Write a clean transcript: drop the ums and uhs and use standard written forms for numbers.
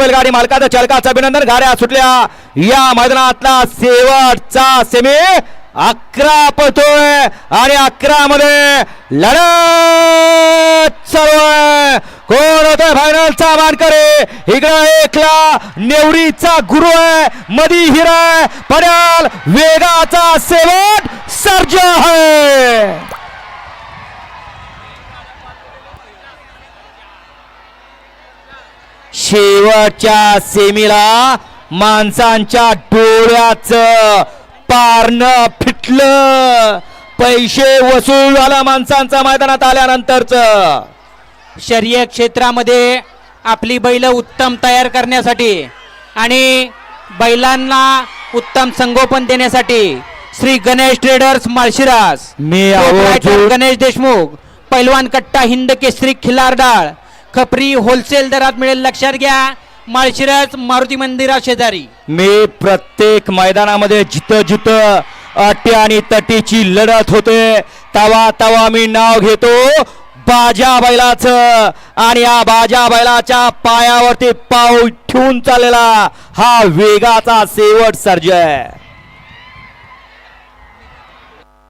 बैलगाडी मालकाचं चालकाचं अभिनंदन. गाड्या सुटल्या. या मैदानातला शेवटचा सेमी 11 पळतोय आणि 11 मध्ये लढत चालू आहे. कोण होतोय फायनलचा मानकरी? इकडं एकला नेवरीचा गुरु आहे, मधी हिरा आहे, पड्याल वेगाचा शेवट सर्जा आहे. शेवटच्या सेमीला माणसांच्या डोळ्याचं पारणं फिटलं. पैसे वसूल झाला माणसांचा मैदानात आल्यानंतरच. शर्यत क्षेत्रामध्ये आपली बैल उत्तम तयार करण्यासाठी आणि बैलांना उत्तम संगोपन देण्यासाठी श्री गणेश ट्रेडर्स माळशिरस, मी प्रोप्रायटर गणेश देशमुख, पैलवान कट्टा हिंद केसरी खिलारडाळ खपरी होलसेल दरात मिळेल. लक्षात घ्या, माळशिरस मारुती मंदिरा शेजारी. मी प्रत्येक मैदानामध्ये जिथं जिथं अटी आणि तटीची लढत होते तवा तवा मी नाव घेतो बाजा बैलाचं. आणि या बाजा बैलाच्या पायावरती पाऊल ठेवून चाललेला हा वेगाचा शेवट सर्जा आहे.